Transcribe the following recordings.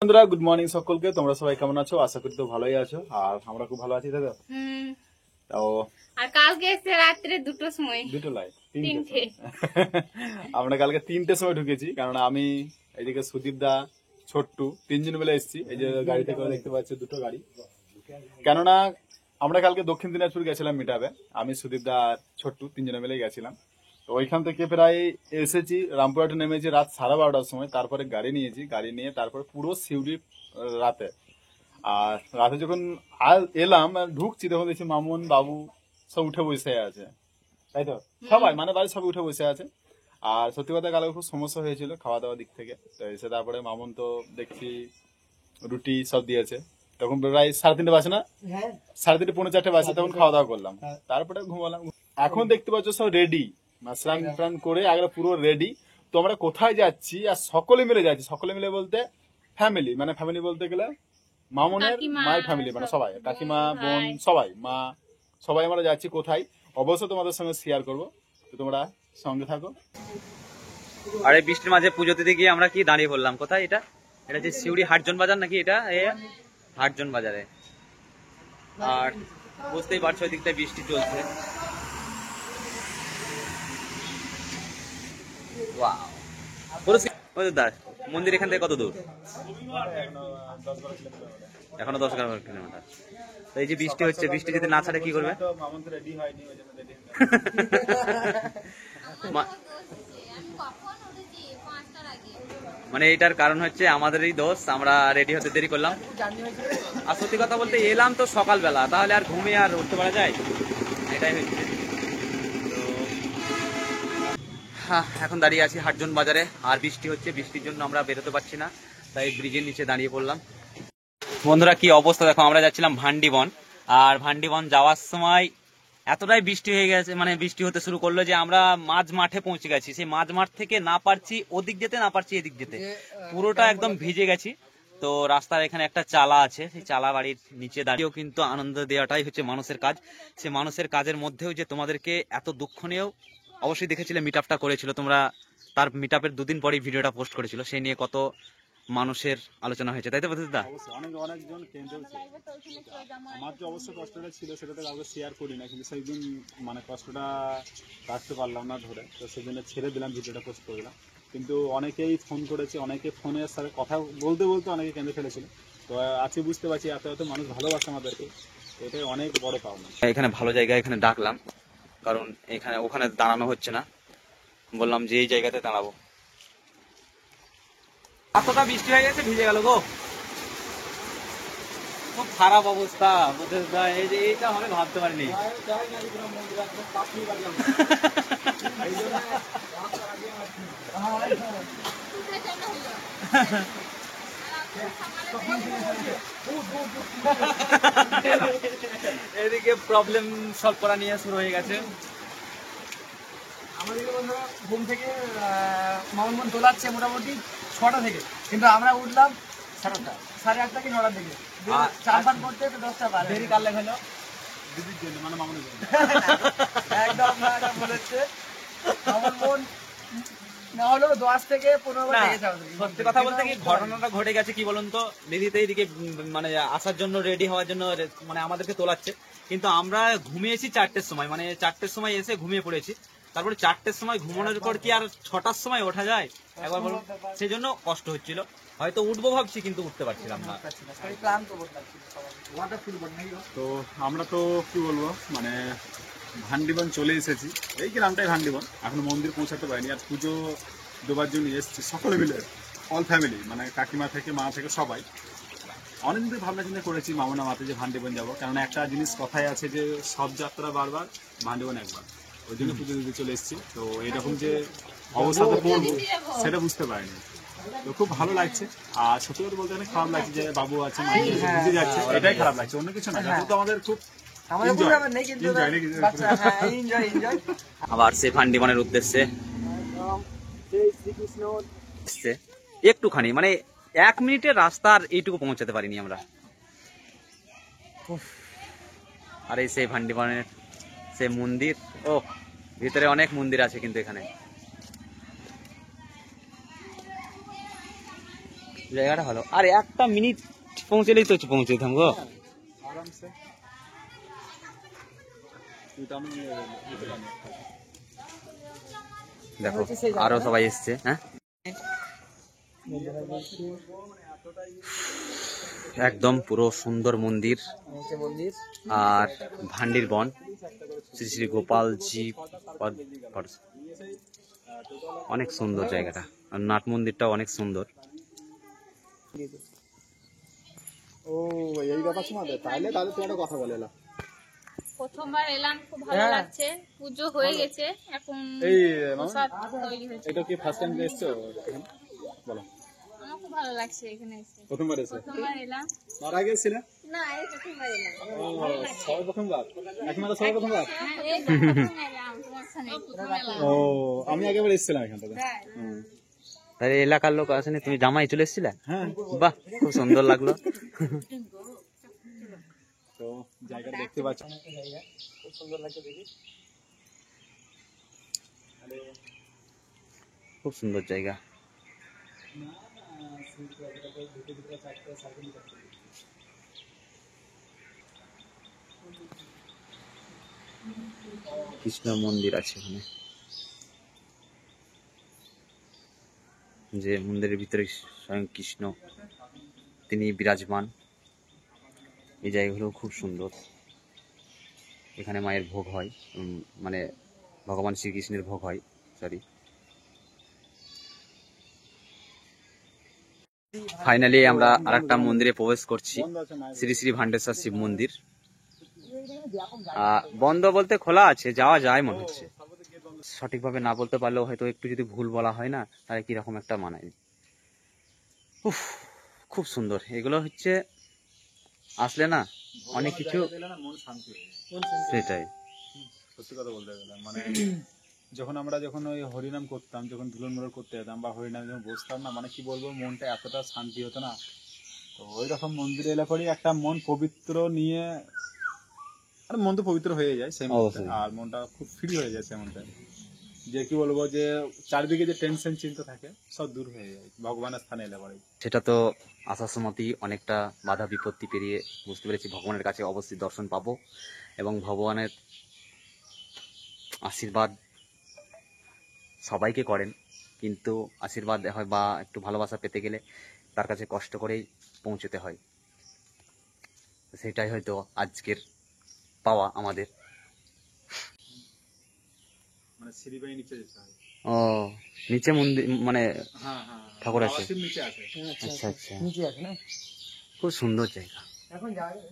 বন্ধুরা good morning সকলকে। তোমরা সবাই কেমন আছো? আশা করি তো ভালোই আছো, আর আমরা খুব ভালো আছি। তাই তো? তাও আর কালকে এসে রাত্রে 2টোর সময়, দুটো লাই তিনটে আমরা কালকে 3টের সময় ঢুকেছি, কারণ আমি এইদিকে সুদীপ দা, ছোট্টু, তিনজন মিলে এসেছি। এই যে গাড়িতে করে দেখতে পাচ্ছি, দুটো গাড়ি। কেননা আমরা কালকে দক্ষিণ দিনাজপুর গেছিলাম মিটাবে, আমি সুদীপ দা আর ছোট্টু তিনজনে মিলে গেছিলাম। তো ওইখান থেকে প্রায় এসেছি রামপুরহাটে, নেমেছি রাত 12:30টার সময়। তারপরে গাড়ি নিয়েছি, গাড়ি নিয়ে তারপরে পুরো সিউড়ি রাতে। আর রাতে যখন এলাম ঢুকছি, তখন দেখছি মামুন বাবু সব উঠে বসে আছে। তাই তো? সবাই মানে বাড়ির সবাই উঠে বসে আছে। আর সত্যি কথা কালকে খুব সমস্যা হয়েছিল খাওয়া দাওয়ার দিক থেকে। তো এসে তারপরে মামুন তো দেখছি রুটি সব দিয়েছে। তখন প্রায় 3:30 বাজে না, 3:30 পৌনে 4টে বাজে, তখন খাওয়া দাওয়া করলাম। তারপরে ঘুমালাম। এখন দেখতে পাচ্ছ সব রেডি, স্নান টান করে আগে পুরো রেডি। তো আমরা কোথায় যাচ্ছি আর সকলে মিলে যাচ্ছি। সকলে মিলে বলতে ফ্যামিলি, মানে ফ্যামিলি বলতে গেলে মামুনের মায়ের ফ্যামিলি, মানে সবাই, কাকিমা, বোন, সবাই, মা, সবাই আমরা যাচ্ছি। কোথায় অবশ্যই তোমাদের সঙ্গে শেয়ার করবো, তো তোমরা সঙ্গে থাকো। আর এই বৃষ্টির মাঝে পুজো দিতে গিয়ে আমরা কি দাঁড়িয়ে পড়লাম কোথায়? এটা এটা যে সিউড়ি হাটজন বাজার নাকি? এটা হাটজন বাজারে। আর বুঝতেই পারছো ওই দিকটায় বৃষ্টি চলছে। দাস মন্দির এখান থেকে কত দূর? এখনো 10-11 কিলোমিটার। তো এই যে বৃষ্টি হচ্ছে, বৃষ্টি যদি না ছাড়ে কি করবে? মানে এটার কারণ হচ্ছে আমাদেরই দোষ, আমরা রেডি হতে দেরি করলাম। আর সত্যি কথা বলতে এলাম তো সকালবেলা, তাহলে আর ঘুমিয়ে আর উঠতে পারা যায়? এটাই হচ্ছে। তো হ্যাঁ, এখন দাঁড়িয়ে আছি হাটজন বাজারে, আর বৃষ্টি হচ্ছে, বৃষ্টির জন্য আমরা বেরোতে পারছি না, তাই ব্রিজের নিচে দাঁড়িয়ে পড়লাম। বন্ধুরা কি অবস্থা দেখো, আমরা যাচ্ছিলাম ভান্ডিবন, আর ভান্ডিবন যাওয়ার সময় এতটাই বৃষ্টি হয়ে গেছে, মানে বৃষ্টি হতে শুরু করলো যে আমরা মাঝ মাঠে পৌঁছে গেছি। সেই মাঝ মাঠ থেকে না পারছি ওদিক যেতে, না পারছি এদিক যেতে, পুরোটা একদম ভিজে গেছি। তো রাস্তার এখানে একটা চালা আছে, সেই চালা বাড়ির নিচে দাঁড়িয়েও কিন্তু আনন্দ দেওয়াটাই হচ্ছে মানুষের কাজ। সে মানুষের কাজের মধ্যেও যে তোমাদেরকে এত দুঃখ নিয়েও অবশ্যই দেখেছিলে মিট আপটা করেছিল তোমরা, তার মিট আপের 2 দিন পরেই ভিডিওটা পোস্ট করেছিল, সেই নিয়ে কত মানুষের আলোচনা হয়েছে, তাই তো দা? অনেকজন কেঁদেওছে। আমার যে অবশ্য কষ্টটা ছিল সেটা তো কাউকে শেয়ার করি না, কিন্তু সেই দিন মানে কষ্টটা রাখতে পারলাম না ধরে, তো সেই জন্য ছেড়ে দিলাম, ভিডিওটা পোস্ট করে দিলাম। কিন্তু অনেকেই ফোন করেছে, অনেকে ফোনের সাথে কথা বলতে বলতে অনেকে কেঁদে ফেলেছিল। তো আজকে বুঝতে পারছি এত এত মানুষ ভালোবাসে আমাদেরকে, এটাই অনেক বড় পাওনা। এখানে ভালো জায়গা, এখানে ডাকলাম, কারণ এখানে ওখানে দাঁড়ানো হচ্ছে না, বললাম যে এই জায়গাতে দাঁড়াবো। এতটা বৃষ্টি হয়ে গেছে, ভিজে গেল গো, খুব খারাপ অবস্থা। এই যে এইটা হবে ভাবতে পারিনি। এদিকে প্রবলেম সলভ করা নিয়ে শুরু হয়ে গেছে। আমাদের বন্ধুরা ঘুম থেকে মামুন দোলাচ্ছে মোটামুটি 6টা থেকে, কিন্তু আমরা উঠলাম 8:30 কি 9টার দিকে। চারবার করতে তো 10টা বাজে। দেরি কার লেগে হলো? দিদির জন্য, মানে মামুনের জন্য। একদম বলেছে মামুন না হলো 10 থেকে 15 বার লেগে যাবে। সত্যি কথা বলতে কি ঘটনাটা ঘটে গেছে কি বলুন তো, দিদি তো এইদিকে মানে আসার জন্য রেডি হওয়ার জন্য মানে আমাদেরকে তোলাচ্ছে, কিন্তু আমরা ঘুমিয়েছি 4টের সময়, মানে 4টের সময় এসে ঘুমিয়ে পড়েছি। তারপরে 4টের সময় ঘুমানোর পর কি আর 6টার সময় ওঠা যায় একবার বলুন? সেই জন্য কষ্ট হচ্ছিল, হয়তো উঠবো ভাবছি কিন্তু উঠতে পারছিলাম না। তো আমরা তো কি বলবো, মানে ভান্ডিবন চলে এসেছি, এই গ্রামটাই ভান্ডিবন। এখন মন্দির পৌঁছাতে পারিনি, আর পুজো দেওয়ার জন্য এসেছি সকলে মিলে, অল ফ্যামিলি, মানে কাকিমা থেকে মা থেকে সবাই। অনেকদিন ধরে ভাবনা চিন্তা করেছি মামুনা মাতে যে ভান্ডিবন যাবো, কারণ একটা জিনিস কথাই আছে যে সব যাত্রা বারবার, ভান্ডিবন একবার। ওই জন্য পুজো দিতে চলে এসেছি। তো এইরকম যে অবস্থাতে পড়বো সেটা বুঝতে পারিনি, তো খুব ভালো লাগছে। আর সত্যি কথা বলতে অনেক খারাপ লাগছে যে বাবু আছে, মাই আছে, বুঝে যাচ্ছে, এটাই খারাপ লাগছে, অন্য কিছু না। তো আমাদের খুব আবার সে ভান্ডিবনের উদ্দেশ্যে একটুখানি, মানে 1 মিনিটের রাস্তার এইটুকু পৌঁছাতে পারিনি আমরা। আর এই সেই ভান্ডিবনের সে মন্দির, ও ভিতরে অনেক মন্দির আছে কিন্তু এখানে। জায়গাটা ভালো। আর একটা মিনিট পৌঁছলেই তো পৌঁছে যেতাম গো। আরামসে দেখো আরো সবাই এসছে। হ্যাঁ একদম পুরো সুন্দর মন্দির মন্দির আর ভান্ডির বন, শ্রী শ্রী গোপালজি অনেক সুন্দর জায়গাটা। আর নাট মন্দিরটাও অনেক সুন্দর। ও এই ব্যাপার শোনা তাহলে তাহলে তুমি একটা কথা বলে এলাম। প্রথমবার এলাম, খুব ভালো লাগছে। পুজো হয়ে গেছে, এখন এই প্রসাদ তৈরি হয়েছে। এটা কি ফার্স্ট টাইম এসছো বলো? আমার খুব ভালো লাগছে এখানে এসে। প্রথমবার এসে? প্রথমবার এলাম। আর আগে ছিলে? না, এই প্রথমবার এলাম। সবাই প্রথমবার? একমাত্র সবাই প্রথমবার? হ্যাঁ, এই প্রথম এলাম তোমার সঙ্গে, প্রথম এলাম। ও আমি আগেবার এসেছিলাম এখান থেকে। তাহলে এলাকার লোক আসেনি, তুমি জামাই চলে এসেছিলে? হ্যাঁ বাহ, খুব সুন্দর লাগলো। তো জায়গাটা দেখতে পাচ্ছ, খুব সুন্দর লাগছে দেখি। খুব সুন্দর জায়গা। কৃষ্ণ মন্দির আছে এখানে, যে মন্দিরের ভিতরে স্বয়ং কৃষ্ণ তিনি বিরাজমান। এই জায়গাগুলো খুব সুন্দর। এখানে মায়ের ভোগ হয়, মানে ভগবান শ্রীকৃষ্ণের ভোগ হয়। সরি, ফাইনালি আমরা আরেকটা মন্দিরে প্রবেশ করছি, শ্রী শ্রী ভান্ডেশ্বর শিব মন্দির। বন্ধ বলতে খোলা আছে, যাওয়া যায় মনে হচ্ছে। সঠিকভাবে না বলতে পারলেও হয়তো একটু যদি ভুল বলা হয় না, তাহলে কিরকম একটা মানায়। উফ, খুব সুন্দর। এগুলো হচ্ছে আসলে না অনেক কিছু, মন শান্তি হয়ে যায়। সেটাই সত্যি কথা বলতে গেলে মানে যখন ওই হরিনাম করতাম, যখন ধুলন মোড় করতে যেতাম বা হরিনাম যখন বসতাম না, মানে কি বলবো, মনটা এতটা শান্তি হতো না। তো ওই রকম মন্দিরে এলে পরেই একটা মন পবিত্র নিয়ে, আর মন তো পবিত্র হয়ে যায় সেই মুহূর্তে, আর মনটা খুব ফ্রি হয়ে যায় সেই মুহূর্তে। যে কি বলবো, যে চারদিকে যে টেনশন চিন্তা থাকে সব দূর হয়ে যায় ভগবানের স্থানে এলে পরে। সেটা তো আসার সময়তেই অনেকটা বাধা বিপত্তি পেরিয়ে বুঝতে পেরেছি ভগবানের কাছে অবশ্যই দর্শন পাবো, এবং ভগবানের আশীর্বাদ সবাইকে করেন, কিন্তু আশীর্বাদ হয় বা একটু ভালোবাসা পেতে গেলে তার কাছে কষ্ট করেই পৌঁছতে হয়। সেটাই হয়তো আজকের পাওয়া আমাদের। মানে সিঁড়ি বেয়ে নিচে যেতে হয়। ও নিচে মন্দির মানে হ্যাঁ হ্যাঁ, ঠাকুর আছে? আবার নিচে আছে। আচ্ছা আচ্ছা, নিচে আছে না? খুব সুন্দর জায়গা। এখন যাওয়া যাবে।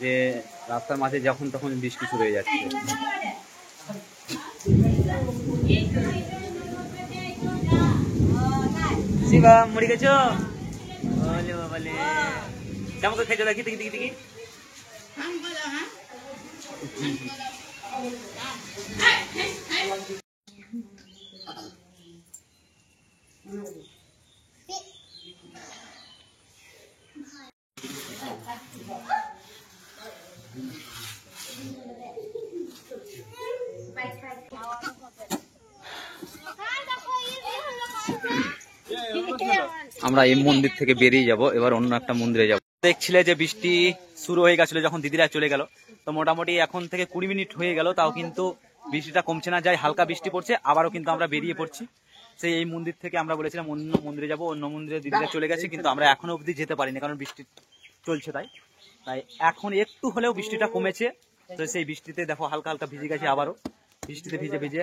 যে রাস্তার মাঝে যখন তখন বৃষ্টি শুরু হয়ে যাচ্ছে। শিবা মরে গেছো? বলে বলে কেমন করে খেয়েছো? দেখি দেখি দেখি দেখি। আমরা এই মন্দির থেকে বেরিয়ে যাব, এবার অন্য একটা মন্দিরে যাব। দেখছিলে যে বৃষ্টি শুরু হয়ে গেছিল যখন দিদিরা চলে গেল, তো মোটামুটি এখন থেকে 20 মিনিট হয়ে গেল, তাও কিন্তু বৃষ্টিটা কমছে না। যাই হালকা বৃষ্টি পড়ছে, আবারও কিন্তু আমরা বেরিয়ে পড়ছি। সেই এই মন্দির থেকে আমরা বলেছিলাম অন্য মন্দিরে যাব, অন্য মন্দিরে দিদিরা চলে গেছে, কিন্তু আমরা এখনো অবধি যেতে পারিনি, কারণ বৃষ্টি চলছে। তাই এখন একটু হলেও বৃষ্টিটা কমেছে, তো সেই বৃষ্টিতে দেখো হালকা হালকা ভিজে গেছে। আবারও বৃষ্টিতে ভিজে ভিজে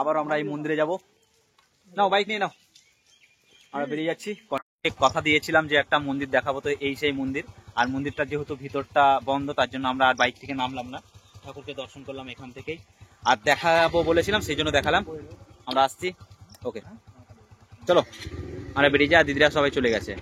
আবারও আমরা এই মন্দিরে যাব। নাও বাইক নিয়ে নাও, আমরা বেরিয়ে যাচ্ছি। কথা দিয়েছিলাম যে একটা মন্দির দেখাবো, তো এই সেই মন্দির। আর মন্দিরটা যেহেতু ভিতরটা বন্ধ, তার জন্য আমরা আর বাইক থেকে নামলাম না, ঠাকুরকে দর্শন করলাম এখান থেকেই। আর দেখাবো বলেছিলাম, সেই জন্য দেখালাম। আমরা আসছি, ওকে চলো আমরা বেরিয়ে যাই। দিদিরা সবাই চলে গেছে।